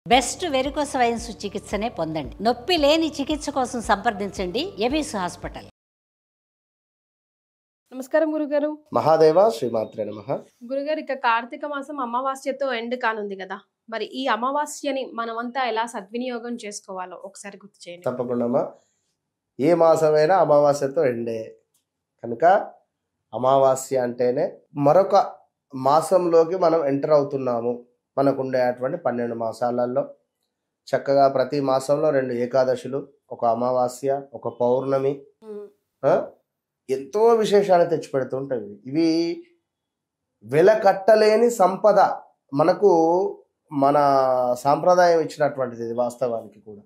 Best varicose veins చికిత్సనే పొందండి. నొప్పి లేని చికిత్స కోసం సంప్రదించండి ఎబిస్ హాస్పిటల్. నమస్కారం గురుగారు. మహాదేవ శ్రీమాత్రే నమః. గురుగారు, ఇక కార్తీక మాసం అమావాస్యతో ఎండ్ కానుంది కదా, మరి ఈ అమావాస్యని మనమంతా ఎలా సద్వినియోగం చేసుకోవాలో ఒకసారి గుర్తు చేయండి. తప్పకుండా. ఏ మాసమైనా అమావాస్యతో ఎండే కనుక అమావాస్య అంటేనే మరొక మాసంలోకి మనం ఎంటర్ అవుతున్నాము. మనకు ఉండేటువంటి 12 మాసాలలో చక్కగా ప్రతి మాసంలో 2 ఏకాదశులు, ఒక అమావాస్య, ఒక పౌర్ణమి ఎంతో విశేషాలు తెచ్చిపెడుతుంటాయి. ఇవి వెలకట్టలేని సంపద మనకు మన సాంప్రదాయం ఇచ్చినటువంటిది ఇది వాస్తవానికి కూడా.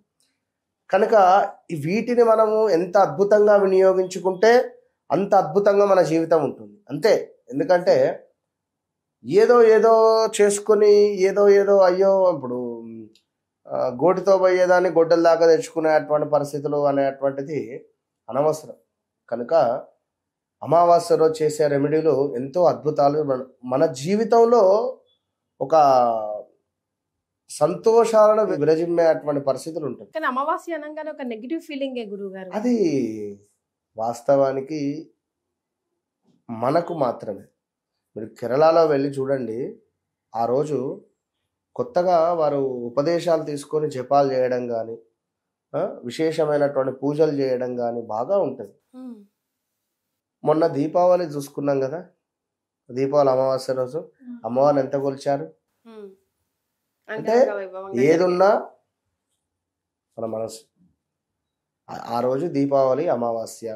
కనుక వీటిని మనము ఎంత అద్భుతంగా వినియోగించుకుంటే అంత అద్భుతంగా మన జీవితం ఉంటుంది అంతే. ఎందుకంటే ఏదో ఏదో చేసుకొని ఏదో అయ్యో ఇప్పుడు గోటితో పోయేదాన్ని గొడ్డల దాకా తెచ్చుకునేటువంటి పరిస్థితులు అనేటువంటిది అనవసరం. కనుక అమావాస్య రోజు చేసే రెమెడీలు ఎంతో అద్భుతాలు మన జీవితంలో ఒక సంతోషాలను విరజిమ్మేటువంటి పరిస్థితులు ఉంటాయి. కానీ అమావాస్య అనగానే ఒక నెగిటివ్ ఫీలింగ్ గురువు గారు. అది వాస్తవానికి మనకు మాత్రమే. మీరు కేరళలో వెళ్ళి చూడండి, ఆ రోజు కొత్తగా వారు ఉపదేశాలు తీసుకొని జపాలు చేయడం కానీ విశేషమైనటువంటి పూజలు చేయడం కానీ బాగా ఉంటుంది. మొన్న దీపావళి చూసుకున్నాం కదా, దీపావళి అమావాస్య రోజు అమ్మవారిని ఎంత కొలిచారు. అంటే ఏదున్నా మన మనసు. ఆ రోజు దీపావళి అమావాస్య,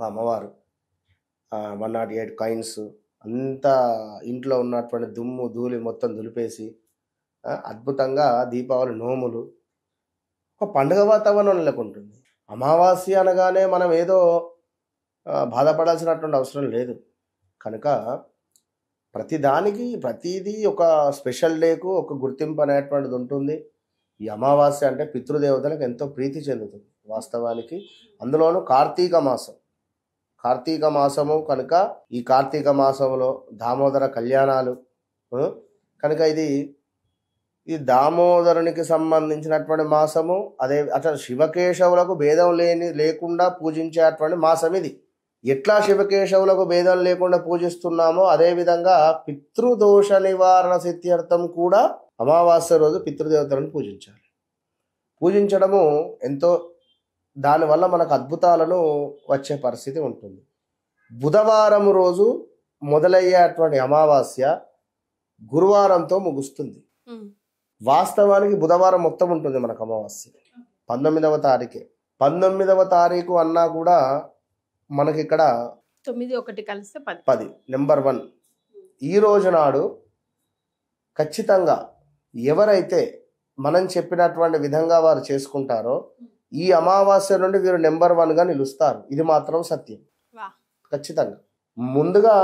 అమ్మవారు 108 కాయిన్స్ అంతా ఇంట్లో ఉన్నటువంటి దుమ్ము ధూళి మొత్తం దులిపేసి అద్భుతంగా దీపావళి నోములు ఒక పండుగ వాతావరణం నెలకొంటుంది. అమావాస్య అనగానే మనం ఏదో బాధపడాల్సినటువంటి అవసరం లేదు. కనుక ప్రతిదీ ఒక స్పెషల్ డేకు ఒక గుర్తింపు అనేటువంటిది ఉంటుంది. ఈ అమావాస్య అంటే పితృదేవతలకు ఎంతో ప్రీతి చెందుతుంది వాస్తవానికి. అందులోనూ కార్తీక మాసము కనుక ఈ కార్తీక మాసంలో దామోదర కళ్యాణాలు కనుక ఈ దామోదరునికి సంబంధించినటువంటి మాసము. అదే అట్లా శివకేశవులకు భేదం లేకుండా పూజించేటువంటి మాసం ఇది. ఎట్లా శివకేశవులకు భేదం లేకుండా పూజిస్తున్నామో అదేవిధంగా పితృదోష నివారణ సిద్ధ్యర్థం కూడా అమావాస్య రోజు పితృదేవతలను పూజించాలి. పూజించడము ఎంతో, దానివల్ల మనకు అద్భుతాలను వచ్చే పరిస్థితి ఉంటుంది. బుధవారం రోజు మొదలయ్యేటువంటి అమావాస్య గురువారంతో ముగుస్తుంది. వాస్తవానికి బుధవారం మొత్తం ఉంటుంది మనకు అమావాస్య. 19వ తారీఖే. 19వ తారీఖు అన్నా కూడా మనకి ఇక్కడ 9 1 కలిస్తే 10 నెంబర్ 1. ఈ రోజు నాడు ఖచ్చితంగా ఎవరైతే మనం చెప్పినటువంటి విధంగా వారు చేసుకుంటారో ఈ అమావాస్య నుండి వీరు నెంబర్ 1గా నిలుస్తారు. ఇది మాత్రం సత్యం. ఖచ్చితంగా ముందుగా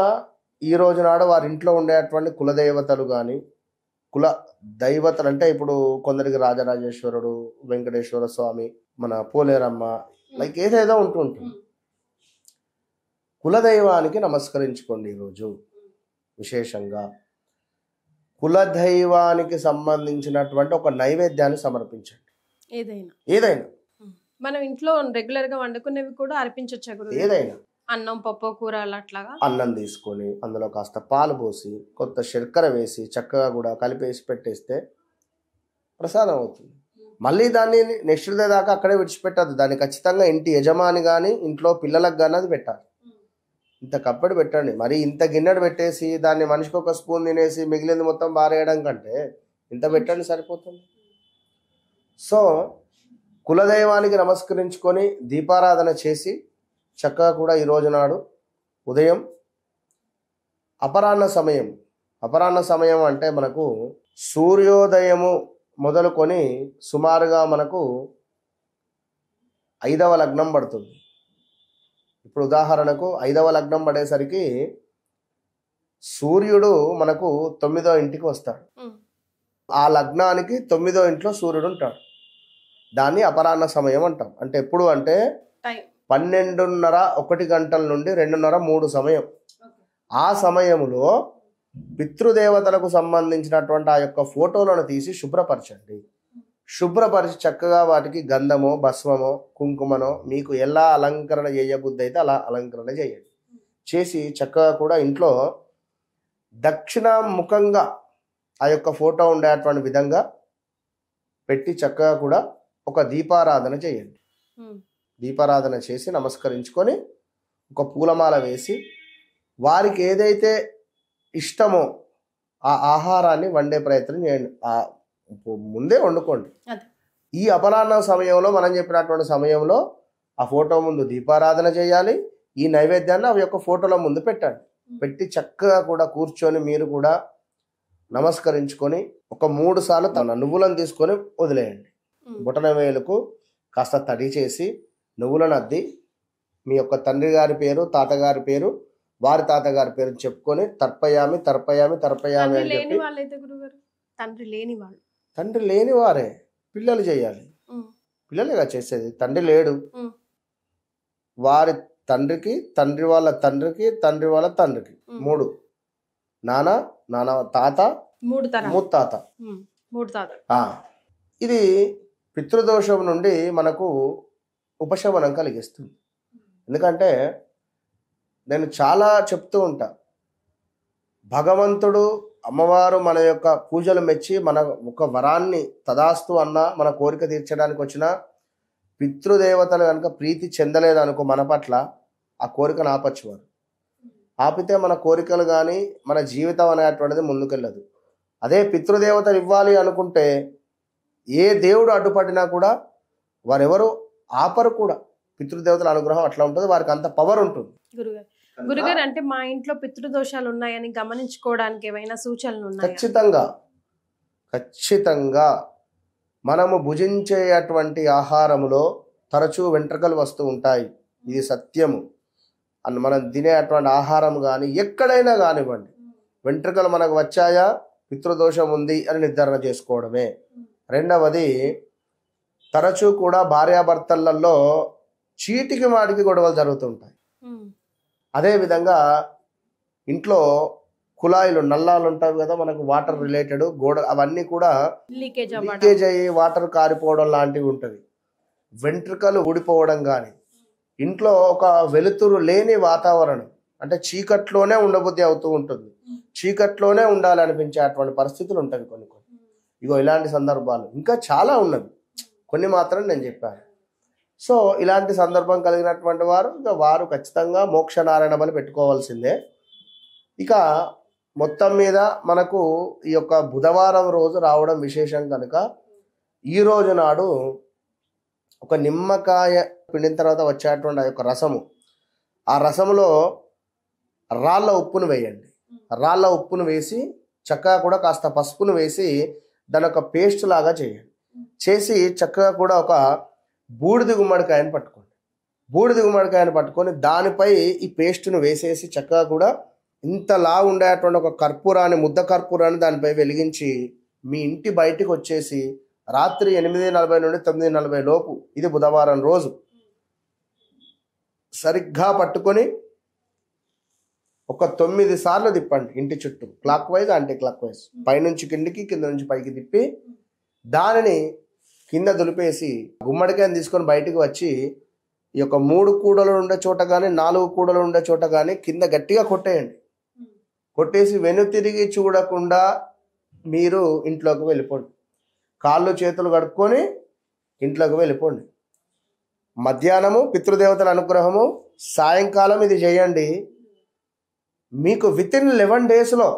ఈ రోజు నాడు వారి ఇంట్లో ఉండేటువంటి కులదేవతలు కానీ కుల దైవతలు అంటే ఇప్పుడు కొందరికి రాజరాజేశ్వరుడు, వెంకటేశ్వర స్వామి, మన పోలేరమ్మ, లైక్ ఏదేదో ఉంటుంది. కులదైవానికి నమస్కరించుకోండి. ఈరోజు విశేషంగా కులదైవానికి సంబంధించినటువంటి ఒక నైవేద్యాన్ని సమర్పించండి. ఏదైనా మనం ఇంట్లో రెగ్యులర్ గా వండుకునేవి కూడా అర్పించొచ్చా గురువు? ఏదైనా అన్నం, పప్పు, కూర అట్లాగా అన్నం తీసుకొని అందులో కాస్త పాలు పోసి కొత్త శర్కర వేసి చక్కగా కూడా కలిపేసి పెట్టేస్తే ప్రసాదం అవుతుంది. మళ్ళీ దాన్ని నెక్స్ట్ డే దాకా అక్కడే విడిచిపెట్టద్దు. దాన్ని ఖచ్చితంగా ఇంటి యజమాని కానీ ఇంట్లో పిల్లలకు కానీ అది పెట్టాలి. ఇంత కప్పటి పెట్టండి. మరి ఇంత గిన్నెడు పెట్టేసి దాన్ని మనిషికి ఒక స్పూన్ తినేసి మిగిలింది మొత్తం బారేయడం కంటే ఇంత పెట్టండి సరిపోతుంది. సో కులదైవానికి నమస్కరించుకొని దీపారాధన చేసి చక్కగా కూడా ఈ రోజు నాడు ఉదయం అపరాహ్న సమయం అంటే మనకు సూర్యోదయము మొదలుకొని సుమారుగా మనకు 5వ లగ్నం పడుతుంది. ఇప్పుడు ఉదాహరణకు 5వ లగ్నం పడేసరికి సూర్యుడు మనకు 9వ ఇంటికి వస్తాడు. ఆ లగ్నానికి 9వ ఇంట్లో సూర్యుడు ఉంటాడు. దాన్ని అపరాహ్న సమయం అంటాం. అంటే ఎప్పుడు అంటే 12:30 1 గంటల నుండి 2:30 3 సమయం. ఆ సమయంలో పితృదేవతలకు సంబంధించినటువంటి ఆ యొక్క ఫోటోలను తీసి శుభ్రపరచండి. శుభ్రపరిచి చక్కగా వాటికి గంధమో భస్మమో కుంకుమనో మీకు ఎలా అలంకరణ చేయబుద్ధి అయితే అలా అలంకరణ చేయండి. చేసి చక్కగా కూడా ఇంట్లో దక్షిణాముఖంగా ఆ యొక్క ఫోటో ఉండేటువంటి విధంగా పెట్టి చక్కగా కూడా ఒక దీపారాధన చేయండి. దీపారాధన చేసి నమస్కరించుకొని ఒక పూలమాల వేసి వారికి ఏదైతే ఇష్టమో ఆ ఆహారాన్ని వండే ప్రయత్నం చేయండి. ముందే వండుకోండి. ఈ అపరాహ్న సమయంలో మనం చెప్పినటువంటి సమయంలో ఆ ఫోటో ముందు దీపారాధన చేయాలి. ఈ నైవేద్యాన్ని అవి యొక్క ఫోటోల ముందు పెట్టండి. పెట్టి చక్కగా కూడా కూర్చొని మీరు కూడా నమస్కరించుకొని ఒక 3 సార్లు తన నువ్వులను తీసుకొని వదిలేయండి. బొటన వేలుకు కాస్త తడి చేసి నువ్వులను అద్ది మీ యొక్క తండ్రి గారి పేరు తాతగారి పేరు వారి తాతగారి పేరు చెప్పుకొని తర్పయామి తర్పయామి తర్పయామి అని చెప్పి. తండ్రి లేని వారే పిల్లలు చేయాలి. పిల్లలుగా చేసేది. తండ్రి లేడు. వారి తండ్రికి తండ్రి వాళ్ళ తండ్రికి తండ్రి వాళ్ళ తండ్రికి 3 నాన్న తాత 3 తాత. ఇది పితృదోషం నుండి మనకు ఉపశమనం కలిగిస్తుంది. ఎందుకంటే నేను చాలా చెప్తూ ఉంటా, భగవంతుడు అమ్మవారు మన యొక్క పూజలు మెచ్చి మన ఒక వరాన్ని తదాస్తు అన్న మన కోరిక తీర్చడానికి వచ్చిన పితృదేవతలు కనుక ప్రీతి చెందలేదనుకో మన పట్ల ఆ కోరికను ఆపచ్చువారు. ఆపితే మన కోరికలు కానీ మన జీవితం అనేటువంటిది ముందుకెళ్ళదు. అదే పితృదేవతలు ఇవ్వాలి అనుకుంటే ఏ దేవుడు అడ్డుపడినా కూడా వారెవరు ఆపరు కూడా. పితృదేవతల అనుగ్రహం అట్లా ఉంటుంది. వారికి అంత పవర్ ఉంటుంది. గురుగారు, అంటే మా ఇంట్లో పితృదోషాలు ఉన్నాయని గమనించుకోవడానికి ఏమైనా సూచనలు ఉన్నాయి? ఖచ్చితంగా మనము భుజించేటువంటి ఆహారములో తరచూ వెంట్రుకలు వస్తూ ఉంటాయి. ఇది సత్యము. అని మనం తినేటువంటి ఆహారం కానీ ఎక్కడైనా కానివ్వండి వెంట్రుకలు మనకు వచ్చాయా పితృదోషం ఉంది అని నిర్ధారణ చేసుకోవడమే. రెండవది, తరచూ కూడా భార్యాభర్తలలో చీటికి మాటికి గొడవలు జరుగుతుంటాయి. అదేవిధంగా ఇంట్లో కుళాయిలు నల్లాలు ఉంటాయి కదా మనకు వాటర్ రిలేటెడ్ గోడ అవన్నీ కూడా లీకేజ్ అయ్యి వాటర్ కారిపోవడం లాంటివి ఉంటుంది. వెంట్రుకలు ఊడిపోవడం కానీ ఇంట్లో ఒక వెలుతురు లేని వాతావరణం అంటే చీకట్లోనే ఉండబుద్ధి అవుతూ ఉంటుంది. చీకట్లోనే ఉండాలనిపించేటువంటి పరిస్థితులు ఉంటాయి కొన్ని. ఇగో ఇలాంటి సందర్భాలు ఇంకా చాలా ఉన్నవి, కొన్ని మాత్రం నేను చెప్పాను. సో ఇలాంటి సందర్భం కలిగినటువంటి వారు ఇక వారు ఖచ్చితంగా మోక్షనారాయణ బలి పెట్టుకోవాల్సిందే. ఇక మొత్తం మీద మనకు ఈ యొక్క బుధవారం రోజు రావడం విశేషం కనుక ఈ రోజు నాడు ఒక నిమ్మకాయ పిండిన తర్వాత వచ్చేటువంటి ఆ యొక్క రసము, ఆ రసములో రాళ్ళ ఉప్పును వేయండి. రాళ్ళ ఉప్పును వేసి చక్కగా కూడా కాస్త పసుపును వేసి దాని ఒక పేస్ట్ లాగా చేయండి. చేసి చక్కగా కూడా ఒక బూడిద గుమ్మడికాయను పట్టుకోండి. బూడిద గుమ్మడికాయను పట్టుకొని దానిపై ఈ పేస్ట్ను వేసేసి చక్కగా కూడా ఇంతలా ఉండేటువంటి ఒక కర్పూరాన్ని ముద్ద కర్పూరాన్ని దానిపై వెలిగించి మీ ఇంటి బయటికి వచ్చేసి రాత్రి 8:40 నుండి 9:40 లోపు, ఇది బుధవారం రోజు, సరిగ్గా పట్టుకొని ఒక 9 సార్లు తిప్పండి ఇంటి చుట్టూ, clock wise anti clock wise, పైనుంచి కిందికి కింద నుంచి పైకి తిప్పి దానిని కింద దులిపేసి గుమ్మడికాయని తీసుకొని బయటికి వచ్చి ఈ యొక్క 3 కూడలు ఉండే చోట కానీ 4 కూడలు ఉండే చోట కానీ కింద గట్టిగా కొట్టేయండి. కొట్టేసి వెనుతిరిగి చూడకుండా మీరు ఇంట్లోకి వెళ్ళిపోండి. కాళ్ళు చేతులు కడుక్కొని ఇంట్లోకి వెళ్ళిపోండి. మధ్యాహ్నము పితృదేవతల అనుగ్రహము, సాయంకాలం ఇది చేయండి. మీకు వితిన్ 11 డేస్లో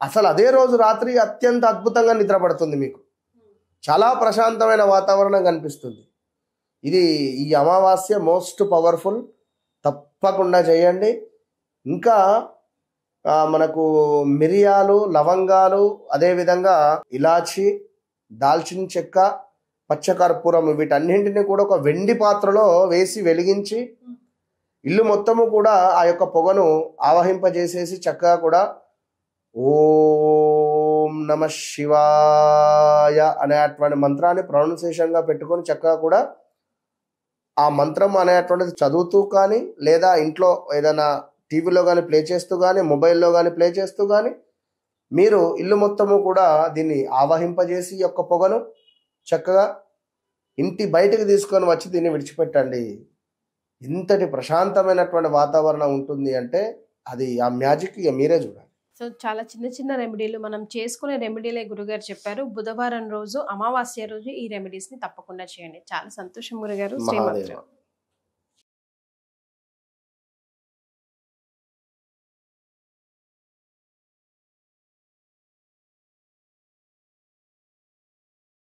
అసలు అదే రోజు రాత్రి అత్యంత అద్భుతంగా నిద్రపడుతుంది. మీకు చాలా ప్రశాంతమైన వాతావరణం కనిపిస్తుంది. ఇది ఈ అమావాస్య మోస్ట్ పవర్ఫుల్, తప్పకుండా చేయండి. ఇంకా మనకు మిరియాలు, లవంగాలు, అదేవిధంగా ఇలాచి, దాల్చిన చెక్క, పచ్చకర్పూరం వీటన్నింటినీ కూడా ఒక వెండి పాత్రలో వేసి వెలిగించి ఇల్లు మొత్తము కూడా ఆ యొక్క పొగను ఆవహింపజేసేసి చక్కగా కూడా ఓం నమ శివాయ అనేటువంటి మంత్రాన్ని ప్రొనౌన్సియేషన్గా పెట్టుకొని చక్కగా కూడా ఆ మంత్రం అనేటువంటిది చదువుతూ కానీ లేదా ఇంట్లో ఏదైనా టీవీలో కానీ ప్లే చేస్తూ కానీ మొబైల్లో కానీ ప్లే చేస్తూ కానీ మీరు ఇల్లు మొత్తము కూడా దీన్ని ఆవహింపజేసి ఈ యొక్క పొగను చక్కగా ఇంటి బయటకు తీసుకొని వచ్చి దీన్ని విడిచిపెట్టండి. ఇంతటి ప్రశాంతమైనటువంటి వాతావరణం ఉంటుంది అంటే అది ఆ మ్యాజిక్ ఇక మీరే చూడాలి. సో చాలా చిన్న చిన్న రెమెడీలు మనం చేసుకునే రెమెడీలే గురుగారు చెప్పారు. బుధవారం రోజు అమావాస్య రోజు ఈ రెమెడీస్ ని తప్పకుండా చేయండి. చాలా సంతోషం గురుగారు. శ్రీమంతులు. మహాదేవ.